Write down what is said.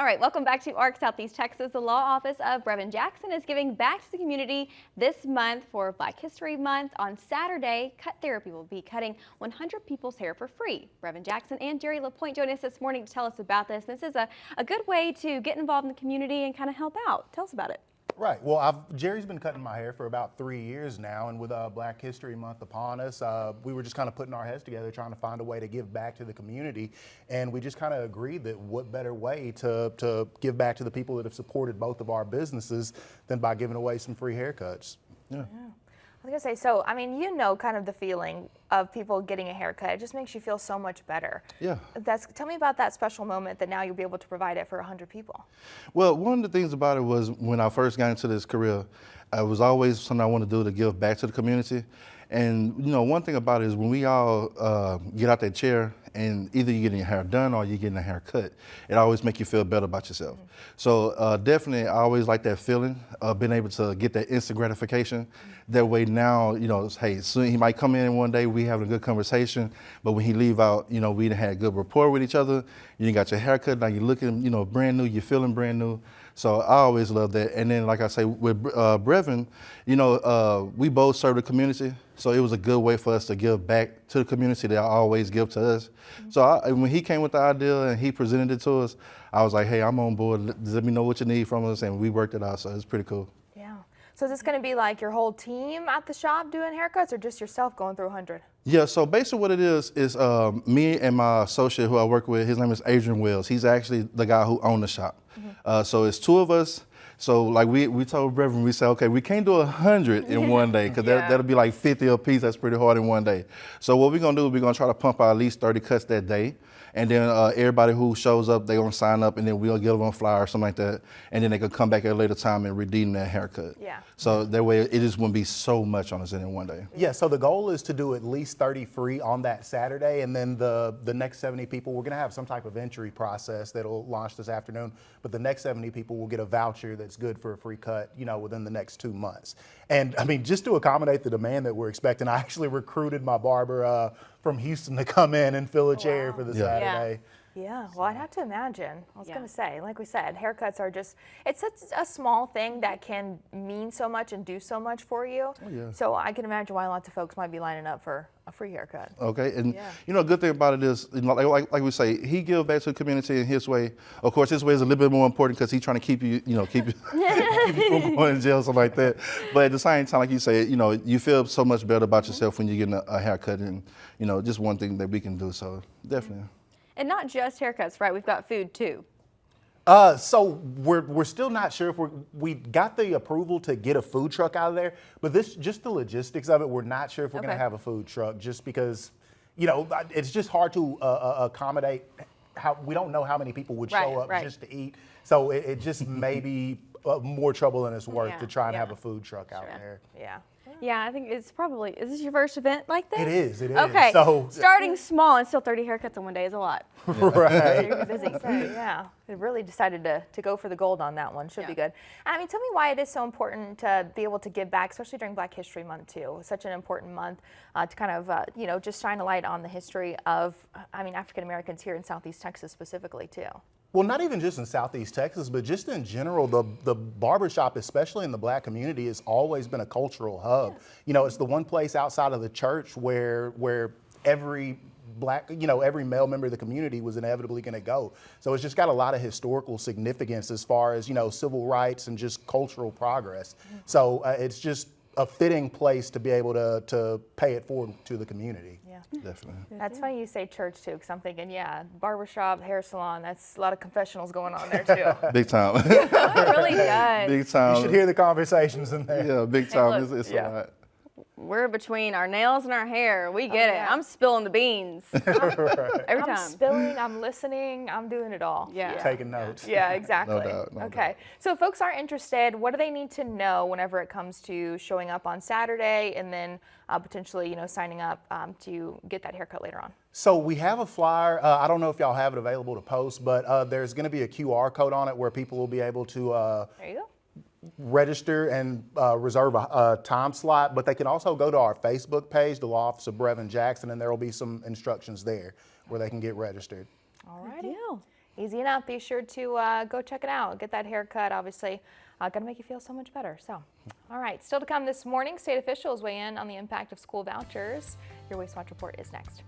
All right, welcome back to ARC Southeast Texas. The law office of Reverend Jackson is giving back to the community this month for Black History Month. On Saturday, Cut Therapy will be cutting 100 people's hair for free. Reverend Jackson and Jerry LaPoint joined us this morning to tell us about this. This is a good way to get involved in the community and kind of help out. Tell us about it. Right. Well, Jerry's been cutting my hair for about 3 years now, and with Black History Month upon us, we were just kind of putting our heads together trying to find a way to give back to the community, and we just kind of agreed that what better way to give back to the people that have supported both of our businesses than by giving away some free haircuts. Yeah. I was gonna say, so I mean, you know, kind of the feeling of people getting a haircut. It just makes you feel so much better. Yeah. Tell me about that special moment that now you'll be able to provide it for 100 people. Well, one of the things about it was when I first got into this career, it was always something I wanted to do to give back to the community. And you know, one thing about it is when we all get out that chair and either you're getting your hair done or you're getting a haircut, it always makes you feel better about yourself. Mm-hmm. So definitely, I always like that feeling of being able to get that instant gratification. That way now, you know, hey, soon he might come in one day, we having a good conversation, but when he leave out, you know, we done had a good rapport with each other. You got your haircut, now you're looking, you know, brand new, you're feeling brand new. So I always love that. And then, like I say, with Brevin, you know, we both serve the community, so it was a good way for us to give back to the community that I always give to us. Mm-hmm. So when he came with the idea and he presented it to us, I was like, hey, I'm on board. Let me know what you need from us, and we worked it out, so it's pretty cool. Yeah. So is this going to be like your whole team at the shop doing haircuts, or just yourself going through 100? Yeah, so basically what it is me and my associate who I work with, his name is Adrian Wells. He's actually the guy who owned the shop. Mm-hmm. So it's two of us. So like we told Reverend, we said, okay, we can't do 100 in one day because that'll be like 50 a piece. That's pretty hard in one day. So what we're gonna do is we're gonna try to pump out at least 30 cuts that day. And then everybody who shows up, they're gonna sign up, and then we'll give them a flyer or something like that. And then they could come back at a later time and redeem that haircut. Yeah. So that way it just wouldn't be so much on us in one day. Yeah, so the goal is to do at least 30 free on that Saturday, and then the next 70 people, we're gonna have some type of entry process that'll launch this afternoon, but the next 70 people will get a voucher that's good for a free cut, you know, within the next 2 months. And I mean, just to accommodate the demand that we're expecting, I actually recruited my barber from Houston to come in and fill a chair for the Saturday. Yeah, well, I'd have to imagine. I was going to say, like we said, haircuts are just, it's such a small thing that can mean so much and do so much for you. Oh, yeah. So I can imagine why lots of folks might be lining up for a free haircut. Okay, and you know, a good thing about it is, you know, like we say, he gives back to the community in his way. Of course, his way is a little bit more important because he's trying to keep you keep you from going to jail, something like that. But at the same time, like you say, you know, you feel so much better about yourself when you're getting a haircut, and you know, just one thing that we can do. So definitely. And not just haircuts, right? We've got food too. So we're still not sure if we got the approval to get a food truck out of there, but just the logistics of it, we're not sure if we're going to have a food truck, just because, you know, it's just hard to accommodate. We don't know how many people would show up just to eat, so it just may be more trouble than it's worth to try and have a food truck out there. Yeah. Yeah, I think it's probably, is this your first event like this? It is. Okay, so starting small and still 30 haircuts in one day is a lot. Right. You're busy. So, yeah, they really decided to go for the gold on that one. Should be good. And I mean, tell me why it is so important to be able to give back, especially during Black History Month too. Such an important month to kind of, you know, just shine a light on the history of, I mean, African Americans here in Southeast Texas specifically too. Well, not even just in Southeast Texas, but just in general, the barbershop, especially in the Black community, has always been a cultural hub. You know, it's the one place outside of the church where every Black, you know, every male member of the community was inevitably going to go. So it's just got a lot of historical significance as far as, you know, civil rights and just cultural progress. So it's just a fitting place to be able to pay it forward to the community. Yeah. Definitely. That's funny you say church too, because I'm thinking, yeah, barbershop, hair salon, that's a lot of confessionals going on there too. Big time. It really does. Big time. You should hear the conversations in there. Yeah, big time. Hey, look, it's a lot. We're between our nails and our hair. We get it. I'm spilling the beans. Every time. I'm spilling, I'm listening, I'm doing it all. Yeah. Taking notes. Yeah, exactly. No doubt, no okay. So if folks are interested, what do they need to know whenever it comes to showing up on Saturday and then potentially, you know, signing up to get that haircut later on? So we have a flyer. I don't know if y'all have it available to post, but there's going to be a QR code on it where people will be able to there you go. register and reserve a time slot, but they can also go to our Facebook page, the Law Office of Reverend Jackson, and there will be some instructions there where they can get registered. All righty. Easy enough. Be sure to go check it out. Get that haircut. Obviously, going to make you feel so much better. So, all right. Still to come this morning, state officials weigh in on the impact of school vouchers. Your Waste Watch report is next.